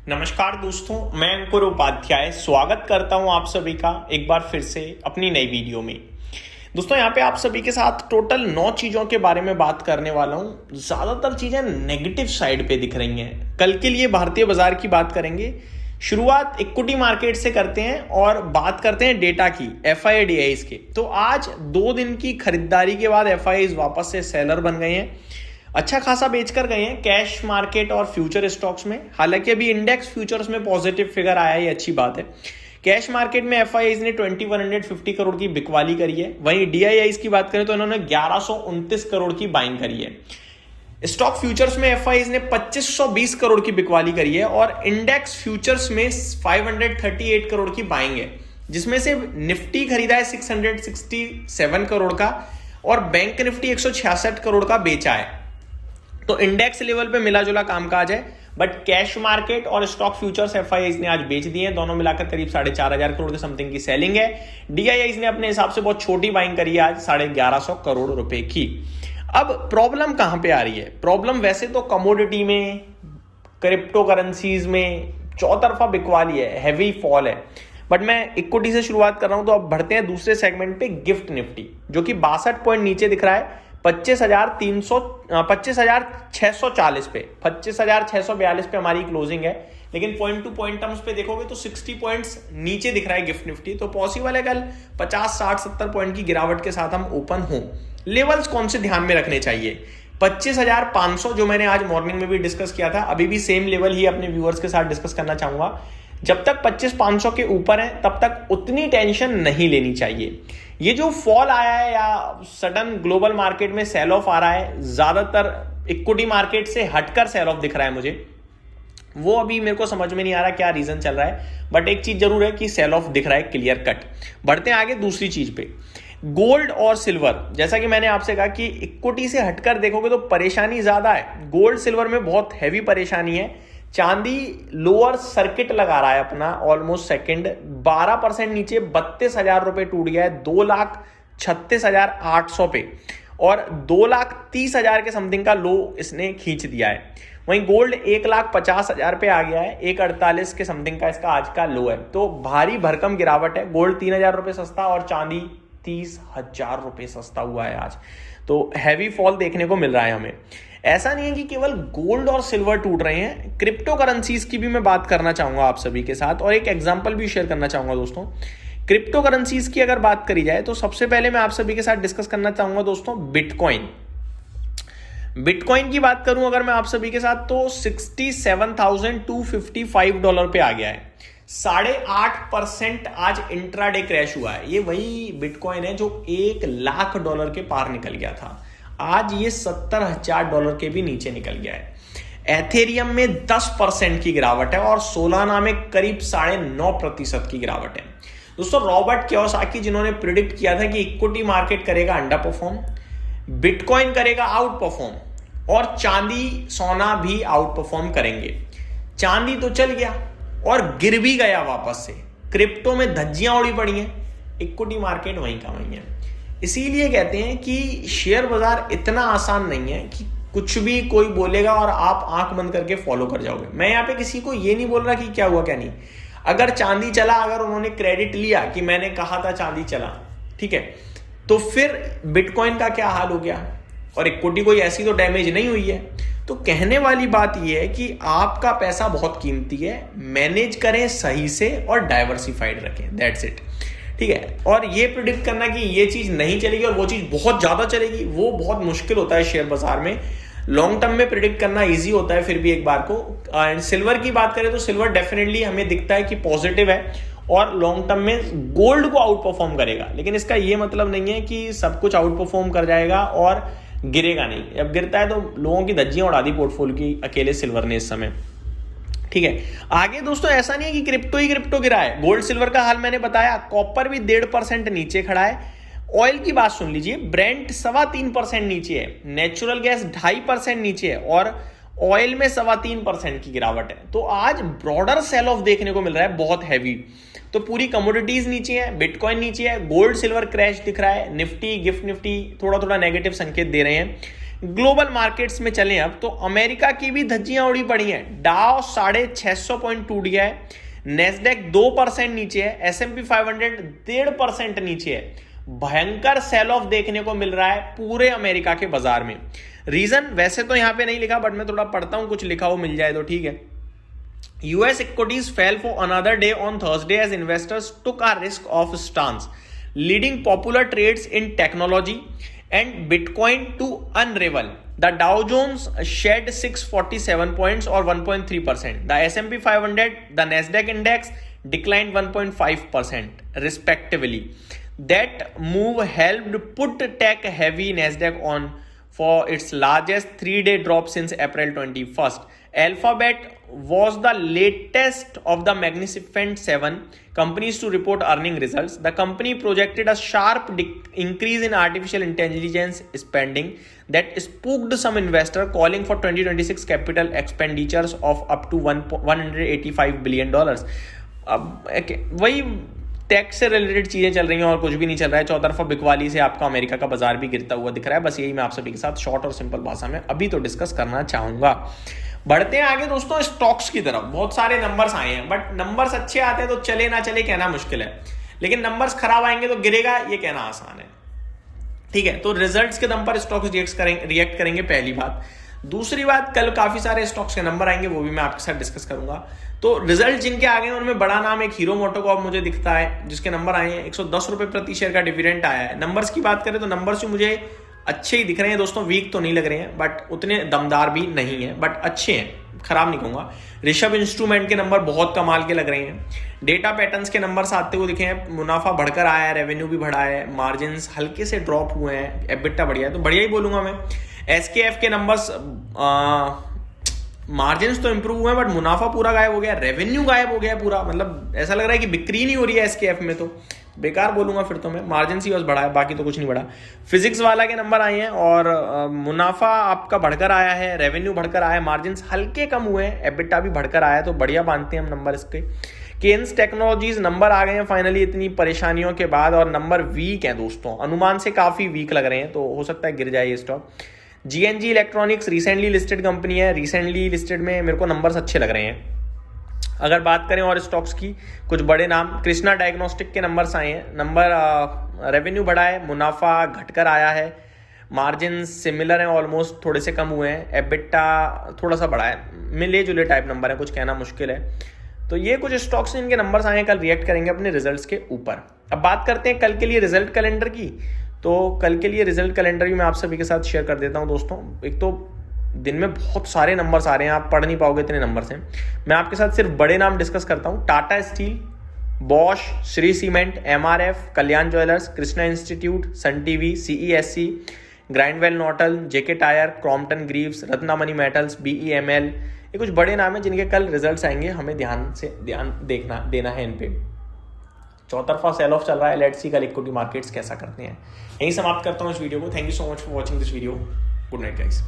नमस्कार दोस्तों, मैं अंकुर उपाध्याय स्वागत करता हूं आप सभी का एक बार फिर से अपनी नई वीडियो में। दोस्तों यहाँ पे आप सभी के साथ टोटल 9 चीज़ों के बारे में बात करने वाला हूं। ज़्यादातर चीज़ें नेगेटिव साइड पे दिख रही हैं। कल के लिए भारतीय बाजार की बात करेंगे। शुरुआत इक्विटी मार्केट से करते हैं और बात करते हैं डेटा की, FIDIs के। तो आज 2 दिन की खरीदारी के बाद FIDIs वापस से सेलर बन गए हैं, अच्छा खासा बेच कर गए हैं कैश मार्केट और फ्यूचर स्टॉक्स में। हालांकि अभी इंडेक्स फ्यूचर्स में पॉजिटिव फिगर आया है, ये अच्छी बात है। कैश मार्केट में FIIs ने 2150 करोड़ की बिकवाली करी है। वहीं DIIs की बात करें तो इन्होंने 1129 करोड़ की बाइंग करी है। स्टॉक फ्यूचर्स में FIIs ने 2520 करोड़ की बिकवाली करी है और इंडेक्स फ्यूचर्स में 538 करोड़ की बाइंग है, जिसमें से निफ्टी खरीदा है 667 करोड़ का और बैंक निफ्टी 166 करोड़ का बेचा है। तो इंडेक्स लेवल पे मिला जुला कामकाज है, बट कैश मार्केट और स्टॉक फ्यूचर्स FIIs ने आज बेच दिए हैं। दोनों मिलाकर करीब 4500 करोड़ के समथिंग की सेलिंग है। DIIs ने अपने हिसाब से बहुत छोटी बाइंग करी है आज 1150 करोड़ रुपए की। अब प्रॉब्लम कहां पे आ रही है? प्रॉब्लम वैसे तो कमोडिटी में, क्रिप्टो करेंसीज में चौतरफा बिकवाली है, हैवी फॉल है, बट मैं इक्विटी से शुरुआत कर रहा हूं। तो अब बढ़ते हैं दूसरे सेगमेंट पे, गिफ्ट निफ्टी, जो कि 62 पॉइंट नीचे दिख रहा है 25,640 पे, 25,642 पे हमारी क्लोजिंग है। लेकिन पॉइंट टू पॉइंट टर्म्स पे देखोगे तो 60 पॉइंट्स नीचे दिख रहा है गिफ्ट निफ्टी। तो पॉसिबल है कल 50, 60, 70 पॉइंट की गिरावट के साथ हम ओपन हों। लेवल्स कौन से ध्यान में रखने चाहिए? 25,500 जो मैंने आज मॉर्निंग में भी डिस्कस किया था, अभी भी सेम लेवल ही अपने व्यूअर्स के साथ डिस्कस करना चाहूंगा। जब तक 25,500 के ऊपर है तब तक उतनी टेंशन नहीं लेनी चाहिए। ये जो फॉल आया है या सडन ग्लोबल मार्केट में सेल ऑफ आ रहा है, ज्यादातर इक्विटी मार्केट से हटकर सेल ऑफ दिख रहा है मुझे, वो अभी मेरे को समझ में नहीं आ रहा क्या रीजन चल रहा है, बट एक चीज जरूर है कि सेल ऑफ दिख रहा है क्लियर कट। बढ़ते हैं आगे दूसरी चीज पे, गोल्ड और सिल्वर। जैसा कि मैंने आपसे कहा कि इक्विटी से हटकर देखोगे तो परेशानी ज्यादा है। गोल्ड सिल्वर में बहुत हैवी परेशानी है। चांदी लोअर सर्किट लगा रहा है अपना ऑलमोस्ट सेकंड, 12% नीचे 32,000 रुपए टूट गया है 2,36,800 पे, और 2,30,000 के समथिंग का लो इसने खींच दिया है। वहीं गोल्ड 1,50,000 पे आ गया है, 1,48 के समथिंग का इसका आज का लो है। तो भारी भरकम गिरावट है। गोल्ड 3,000 रुपए सस्ता और चांदी 30,000 रुपए सस्ता हुआ है आज। तो हैवी फॉल देखने को मिल रहा है हमें। ऐसा नहीं है कि केवल गोल्ड और सिल्वर टूट रहे हैं, क्रिप्टो करेंसीज की भी मैं बात करना चाहूंगा आप सभी के साथ और एक एग्जांपल भी शेयर करना चाहूंगा दोस्तों। क्रिप्टो करेंसीज की अगर बात करी जाए तो सबसे पहले मैं आप सभी के साथ डिस्कस करना चाहूंगा दोस्तों बिटकॉइन। बिटकॉइन की बात करूं अगर मैं आप सभी के साथ तो $67,255 पे आ गया है। 8.5% आज इंट्राडे क्रैश हुआ है। ये वही बिटकॉइन है जो $1,00,000 के पार निकल गया था। आज ये $70,000 के भी नीचे निकल गया है। एथेरियम में 10% की गिरावट है और सोलाना में करीब 9.5% की गिरावट है। दोस्तों रॉबर्ट कियोसाकी जिन्होंने प्रिडिक्ट किया था कि इक्विटी मार्केट करेगा अंडर परफॉर्म, बिटकॉइन करेगा आउट परफॉर्म और चांदी सोना भी आउट परफॉर्म करेंगे। चांदी तो चल गया और गिर भी गया वापस से। क्रिप्टो में धज्जियां उड़ी पड़ी हैं, इक्विटी मार्केट वहीं का वहीं है। इसीलिए कहते हैं कि शेयर बाजार इतना आसान नहीं है कि कुछ भी कोई बोलेगा और आप आंख बंद करके फॉलो कर जाओगे। मैं यहाँ पे किसी को ये नहीं बोल रहा कि क्या हुआ क्या नहीं। अगर चांदी चला, अगर उन्होंने क्रेडिट लिया कि मैंने कहा था चांदी चला, ठीक है, तो फिर बिटकॉइन का क्या हाल हो गया? और इक्विटी कोई ऐसी तो डैमेज नहीं हुई है। तो कहने वाली बात यह है कि आपका पैसा बहुत कीमती है, मैनेज करें सही से और डाइवर्सिफाइड रखें, दैट्स इट। ठीक है, और ये प्रिडिक्ट करना कि ये चीज नहीं चलेगी और वो चीज बहुत ज्यादा चलेगी, वो बहुत मुश्किल होता है शेयर बाजार में। लॉन्ग टर्म में प्रिडिक्ट करना इजी होता है फिर भी एक बार को। एंड सिल्वर की बात करें तो सिल्वर डेफिनेटली हमें दिखता है कि पॉजिटिव है और लॉन्ग टर्म में गोल्ड को आउट परफॉर्म करेगा। लेकिन इसका ये मतलब नहीं है कि सब कुछ आउट परफॉर्म कर जाएगा और गिरेगा नहीं। जब गिरता है तो लोगों की धज्जियां उड़ा दी पोर्टफोलियो की अकेले सिल्वर ने इस समय। ठीक है, आगे दोस्तों ऐसा नहीं है कि क्रिप्टो ही क्रिप्टो गिरा है। गोल्ड सिल्वर का हाल मैंने बताया, कॉपर भी 1.5% नीचे खड़ा है। ऑयल की बात सुन लीजिए, ब्रेंट 3.25% नीचे है, नेचुरल गैस 2.5% नीचे है और ऑयल में 3.25% की गिरावट है। तो आज ब्रॉडर सेल ऑफ देखने को मिल रहा है, बहुत हैवी। तो पूरी कमोडिटीज नीचे है, बिटकॉइन नीचे है, गोल्ड सिल्वर क्रैश दिख रहा है, निफ्टी गिफ्ट निफ्टी थोड़ा थोड़ा नेगेटिव संकेत दे रहे हैं। ग्लोबल मार्केट्स में चलें अब तो अमेरिका की भी धज्जियां उड़ी पड़ी हैं। डाउ 650 पॉइंट टूट गया है, नेस्डेक 2% नीचे है, S&P 500 1.5% नीचे है। भयंकर सेल ऑफ देखने को मिल रहा है पूरे अमेरिका के बाजार में। रीजन वैसे तो यहां पे नहीं लिखा, बट मैं थोड़ा पढ़ता हूं, कुछ लिखा हो मिल जाए तो ठीक है। US equities fell for another day on Thursday as investors took a risk-off stance, leading popular trades in technology and Bitcoin to unravel. The Dow Jones shed 647 points or 1.3%. The S&P 500, the Nasdaq index declined 1.5% respectively. That move helped put tech-heavy Nasdaq on for its largest 3-day drop since April 21st. Alphabet was the latest of the Magnificent Seven companies to report earning results. The company projected a sharp increase in artificial intelligence spending that spooked some investors, calling for 2026 capital expenditures of up to $185 billion. अब वही tax से related चीजें चल रही हैं और कुछ भी नहीं चल रहा है। चौतरफा बिकवाली से आपका अमेरिका का बाजार भी गिरता हुआ दिख रहा है। बस यही मैं आप सभी के साथ शॉर्ट और सिंपल भाषा में अभी तो डिस्कस करना चाहूंगा। बढ़ते हैं आगे दोस्तों स्टॉक्स की तरफ। बहुत सारे नंबर्स आए हैं, बट नंबर्स अच्छे आते हैं तो चले ना चले कहना मुश्किल है, लेकिन नंबर्स खराब आएंगे तो गिरेगा ये कहना आसान है। ठीक है, तो रिजल्ट्स के दम पर स्टॉक्स रिएक्ट करेंगे, पहली बात। दूसरी बात, कल काफी सारे स्टॉक्स के नंबर आएंगे, वो भी मैं आपके साथ डिस्कस करूंगा। तो रिजल्ट जिनके आ गए उनमें बड़ा नाम एक हीरो मोटोकॉर्प मुझे दिखता है, जिसके नंबर आए हैं। 110 रुपए प्रति शेयर का डिविडेंड आया है। नंबर्स की बात करें तो नंबर्स मुझे अच्छे ही दिख रहे हैं दोस्तों, वीक तो नहीं लग रहे हैं, बट उतने दमदार भी नहीं है, बट अच्छे हैं, खराब नहीं कहूंगा। ऋषभ इंस्ट्रूमेंट के नंबर बहुत कमाल के लग रहे हैं। डेटा पैटर्न्स के नंबर्स आते हुए दिखे हैं। मुनाफा बढ़कर आया है, रेवेन्यू भी बढ़ा है, मार्जिन हल्के से ड्रॉप हुए हैं, एबिटा बढ़िया है, तो बढ़िया ही बोलूंगा मैं। एसकेएफ के नंबर्स मार्जिन तो इंप्रूव हुए हैं, बट मुनाफा पूरा गायब हो गया, रेवेन्यू गायब हो गया पूरा। मतलब ऐसा लग रहा है कि बिक्री नहीं हो रही है एसकेएफ में, तो बेकार बोलूंगा फिर तो मैं। मार्जिन ही बस बढ़ा है, बाकी तो कुछ नहीं बढ़ा। फिजिक्स वाला के नंबर आए हैं और मुनाफा आपका बढ़कर आया है, रेवेन्यू बढ़कर आया है, मार्जिन हल्के कम हुए हैं, एबिटा भी बढ़कर आया है, तो बढ़िया मानते हैं हम नंबर इसके। केन्स टेक्नोलॉजीज नंबर आ गए हैं फाइनली इतनी परेशानियों के बाद, और नंबर वीक है दोस्तों, अनुमान से काफी वीक लग रहे हैं, तो हो सकता है गिर जाए ये stock. GNG electronics recently listed company है, रिसेंटली लिस्टेड में मेरे को नंबर्स अच्छे लग रहे हैं। अगर बात करें और स्टॉक्स की, कुछ बड़े नाम, कृष्णा डायग्नोस्टिक के नंबर्स आए हैं। नंबर रेवेन्यू बढ़ा है, मुनाफा घटकर आया है, मार्जिन सिमिलर है, ऑलमोस्ट थोड़े से कम हुए हैं, एबिटा थोड़ा सा बढ़ा है, मिले जुले टाइप नंबर है, कुछ कहना मुश्किल है। तो ये कुछ स्टॉक्स इनके नंबर्स आए हैं, कल रिएक्ट करेंगे अपने रिजल्ट्स के ऊपर। अब बात करते हैं कल के लिए रिजल्ट कैलेंडर की। तो कल के लिए रिजल्ट कैलेंडर भी मैं आप सभी के साथ शेयर कर देता हूं दोस्तों। एक तो दिन में बहुत सारे नंबर्स आ रहे हैं, आप पढ़ नहीं पाओगे इतने नंबर्स हैं। मैं आपके साथ सिर्फ बड़े नाम डिस्कस करता हूं। Tata Steel, Bosch, Shree Cement, MRF, Kalyan Jewellers, Krishna Institute, Sun TV, CESC, Grindwell Norton, JK Tyre, Crompton Greaves, Ratnamani Metals, BEML, ये कुछ बड़े नाम हैं जिनके कल रिजल्ट्स आएंगे, हमें ध्यान देना है इन पे। चौतरफा सेल ऑफ चल रहा है, लेट्स सी कल इक्विटी मार्केट्स कैसा करते हैं। यही समाप्त करता हूं इस वीडियो को। Thank you so much for watching this video. Good night guys.